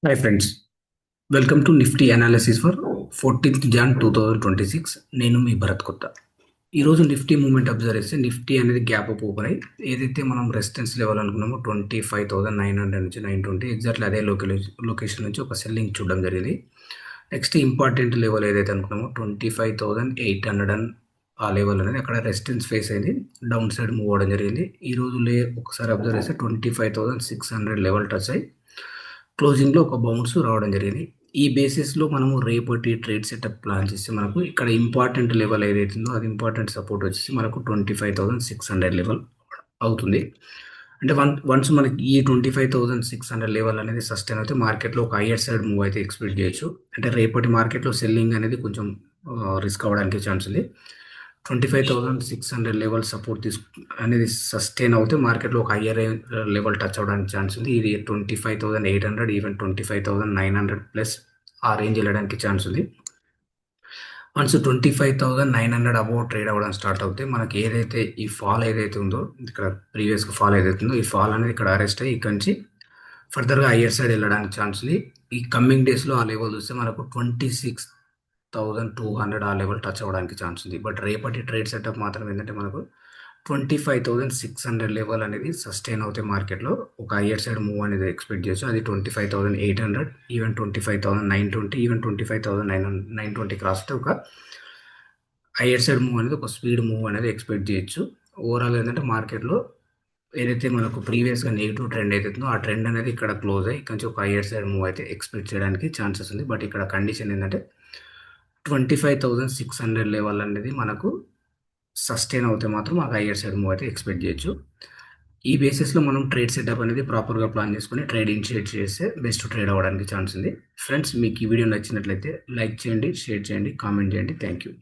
Hi friends, welcome to Nifty analysis for 14th Jan 2026. నేను మీ భరత్ కొత్త. ఈరోజు నిఫ్టీ మూవ్మెంట్ అబ్జర్వ్ చేస్తే నిఫ్టీ అనేది గ్యాప్ అప్ ఓపెన్ అయ్యి ఏదైతే మనం రెసిస్టెన్స్ లెవెల్ అనుకున్నామో 25,900 నుంచి 920 ఎగ్జాక్ట్లీ అదే లొకేషన్ నుంచి ఒక సెల్లింగ్ చూడడం జరిగింది. నెక్స్ట్ ఇంపార్టెంట్ లెవెల్ ఏదైతే అనుకున్నామో 25,800 ఆ లెవెల్ అనేది అక్కడ రెసిస్టెన్స్ ఫేస్ అయింది, డౌన్ సైడ్ మూవ్ అవ్వడం జరిగింది. ఈరోజు ఒకసారి అబ్జర్వ్ చేస్తే 25,600 లెవెల్ టచ్ అయ్యి క్లోజింగ్లో ఒక బౌన్స్ రావడం జరిగింది. ఈ బేసిస్లో మనము రేపటి ట్రేడ్ సెటప్ ప్లాన్ చేస్తే మనకు ఇక్కడ ఇంపార్టెంట్ లెవెల్ ఏదైతుందో అది ఇంపార్టెంట్ సపోర్ట్ వచ్చేసి మనకు 25,600 లెవెల్ అవుతుంది. అంటే వన్స్ మనకి ఈ 25,600 లెవెల్ అనేది సస్టైన్ అయితే మార్కెట్లో ఒక హయ్యర్ సైడ్ మూవ్ అయితే ఎక్స్పెక్ట్ చేయొచ్చు. అంటే రేపటి మార్కెట్లో సెల్లింగ్ అనేది కొంచెం రిస్క్ అవ్వడానికి ఛాన్స్ ఉంది. 25,600 లెవెల్ సపోర్ట్ అనేది సస్టైన్ అవుతే మార్కెట్లో ఒక హయ్యర్ లెవెల్ టచ్ అవ్వడానికి ఛాన్స్ ఉంది. ఇది 25,800 ఈవెన్ 25,900 ప్లస్ ఆ రేంజ్ వెళ్ళడానికి ఛాన్స్ ఉంది. వన్స్ 25,900 అబౌవ్ ట్రేడ్ అవ్వడం స్టార్ట్ అవుతే మనకి ఏదైతే ఈ ఫాల్ ఏదైతే ఉందో ఇక్కడ ప్రీవియస్గా ఫాల్ ఏదైతే ఉందో ఈ ఫాల్ అనేది ఇక్కడ అరెస్ట్ అయ్యి ఇక్కడ నుంచి ఫర్దర్గా హయ్యర్ సైడ్ వెళ్ళడానికి ఛాన్స్ ఉంది. ఈ కమింగ్ డేస్లో ఆ లెవెల్ చూస్తే మనకు 26,200 ఆ లెవెల్ టచ్ అవ్వడానికి ఛాన్స్ ఉంది. బట్ రేపటి ట్రేడ్ సెటప్ మాత్రం ఏంటంటే మనకు 25,600 లెవెల్ అనేది సస్టైన్ అవుతే మార్కెట్లో ఒక హయ్యర్ సైడ్ మూవ్ అనేది ఎక్స్పెక్ట్ చేయొచ్చు. అది 25,800 ఈవెన్ 25,920 ఈవెన్ 25,920 క్రాస్ అయితే ఒక హయ్యర్ సైడ్ మూవ్ అనేది ఒక స్పీడ్ మూవ్ అనేది ఎక్స్పెక్ట్ చేయొచ్చు. ఓవరాల్ ఏంటంటే మార్కెట్లో ఏదైతే మనకు ప్రీవియస్గా నెగిటివ్ ట్రెండ్ అవుతుందో ఆ ట్రెండ్ అనేది ఇక్కడ క్లోజ్ అయ్యి కొంచెం ఒక హయ్యర్ సైడ్ మూవ్ అయితే ఎక్స్పెక్ట్ చేయడానికి ఛాన్సెస్ ఉంది. బట్ ఇక్కడ కండిషన్ ఏంటంటే 25,600 లెవెల్ అనేది మనకు సస్టైన్ అవుతే మాత్రం ఆ హయ్యర్ సైడ్ మూవ్ అయితే ఎక్స్పెక్ట్ చేయొచ్చు. ఈ బేసిస్లో మనం ట్రేడ్ సెటప్ అనేది ప్రాపర్గా ప్లాన్ చేసుకుని ట్రేడ్ ఇనిషియేట్ చేస్తే బెస్ట్ ట్రేడ్ అవ్వడానికి ఛాన్స్ ఉంది. ఫ్రెండ్స్, మీకు ఈ వీడియో నచ్చినట్లయితే లైక్ చేయండి, షేర్ చేయండి, కామెంట్ చేయండి. Thank you.